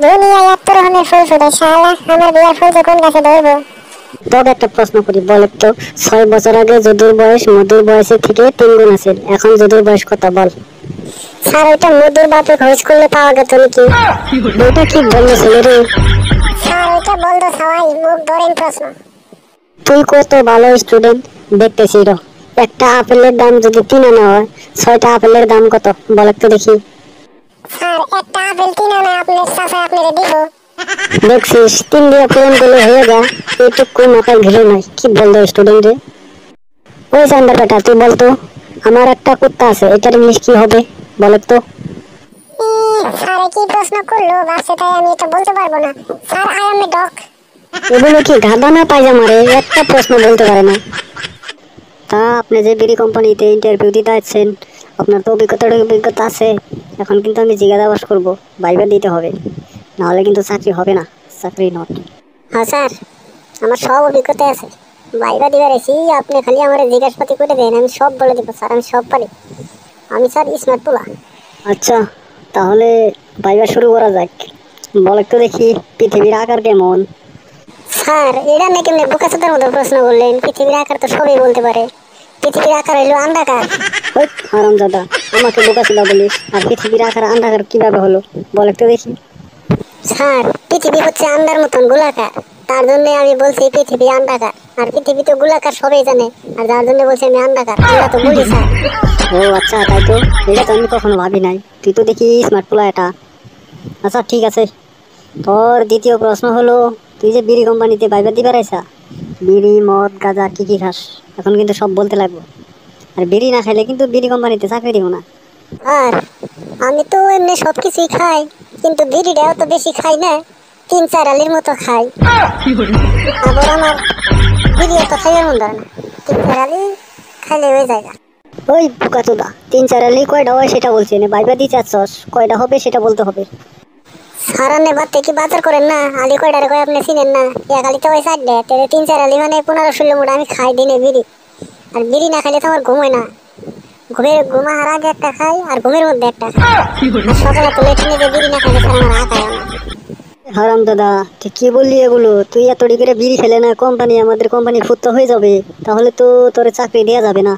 দুনিয়ায় এত রকমের ফুল ফুটে শালা, আমার বিয়ার ফুল যে কোন গাছে ধরবো? তোকে একটা প্রশ্ন করি, বল তো। 6 বছর আগে যদুর বয়স মধুর বয়সের থেকে 3 গুণ আছে, এখন যদুর বয়স কত বল? স্যার ওইটা মধুর বাপে খোঁজ করলে পাওয়া গেত নাকি? এটা কি বললো ছেলে রে? স্যার ওইটা বলতো সবাই, মুখ ধরেন প্রশ্ন। তুই কত ভালো স্টুডেন্ট দেখতেছি র। একটা আপেলের দাম যদি 3 আনা হয়, 6টা আপেলের দাম কত বল একটু দেখি। স্যার একটা আপেল 3 আনা আপনার চাচা আপনারে দিব। দেখছিস, 3 দিয়ে পূরণ করলে হয়ে যা। এইটুকু মাথায় ঘিরে নাই, কি বলতো স্টুডেন্ট রে? ওই চান্দার বেটা, তুই বলতো, আমার একটা কুত্তা আছে, এটার ইংলিশ কি হবে বল তো? স্যার কি প্রশ্ন করলো বাসে, তাই আমি এটা বলতে পারবো না। Sir I M a dog. এগুলো কি গাধা না পায়জামা রে? একটা প্রশ্ন বলতে পারে না। তা আপনি যে বিড়ি কোম্পানিতে ইন্টারভিউ দিতে আসছেন, আপনার তো অভিজ্ঞতা আছে। এখন কিন্তু আমি জিজ্ঞাসাবাস করবো, ভাইবা দিতে হবে, নাহলে কিন্তু চাকরি হবে না, চাকরি নট। হ্যাঁ স্যার, আমার সব অভিজ্ঞতা আছে, ভাইবা দিবার এসি। আপনি খালি আমার জিজ্ঞাসাপাতি করে দেন, আমি সব বলে দিব স্যার, আমি সব পারি। আমি স্যার স্মার্ট পোলা। আচ্ছা, তাহলে ভাইবা শুরু করা যাক। বল একটু দেখি, পৃথিবীর আকার কেমন? স্যার এটা নাকি আপনি বোকাচোদার মতো প্রশ্ন করলেন? পৃথিবীর আকার তো সবই বলতে পারে। পৃথিবীর আকার হইলো আন্ডাকার। ওই হারামজাদা, আমাকে বোকাচোদা বলিস, আর পৃথিবীর আকার আন্ডাকার কিভাবে হলো বল একটু দেখি। স্যার পৃথিবী হচ্ছে আন্ডার মতন গোলাকার, তার জন্য আমি বলছি পৃথিবী আন্ডাকার। আর পৃথিবী তো গোলাকার সবাই জানে, আর যার জন্য বলছি আমি আন্ডাকার, আন্ডা তো বলি স্যার। ও আচ্ছা, তাই তো। এটা তো আমি কখনো ভাবি নাই, তুই তো দেখি স্মার্ট পোলা এটা। আচ্ছা ঠিক আছে, তোর দ্বিতীয় প্রশ্ন হলো, তুই যে বিড়ি কোম্পানিতে ভাইবা দিবার আইসা, বিড়ি মদ গাঁজা কি কি খাস? এখন কিন্তু সব বলতে লাগবো, আর বিড়ি না খাইলে কিন্তু বিড়ি কোম্পানিতে চাকরি দিব না। আর আমি তো এমনি সবকিছুই খাই, কিন্তু বিড়িটাও তো বেশি খাই না, 3-4 আলির মতো খাই। আবার আমার বিড়িও তো খাইয়ে মন ধরে না, 3-4 আলি খাইলে হয়ে যায়। ওই বোকাচোদা, 3-4 আলি কয়টা হয় সেটা বলছি না, ভাইবা দিতে চাচ্ছস কয়টা হবে সেটা বলতে হবে। সারান্নে বাদ থেকে বাজার করেন না, আলি কয়টারে কয় আপনি চিনেন না? এক আলি তো ওই 4 তাহলে 3-4 আলি মানে 15-16 মুঠ আমি খাই দিনে বিড়ি। আর বিড়ি না খাইলে তো আমার ঘুম হয় না। ঘুমার আগে একটা খাই, আর ঘুমের মধ্যে একটা খাই। আর সকালে তো লেট্রিনে যে বিড়ি না খাইলে স্যার আমার আঁকায় না। হারাম দাদা, তুই কি বললি এগুলো? তুই এত ডিগ্রি বিড়ি খেলে না, আমাদের কোম্পানি ফুত্তা হয়ে যাবে, তাহলে তো তোর চাকরি দেওয়া যাবে না।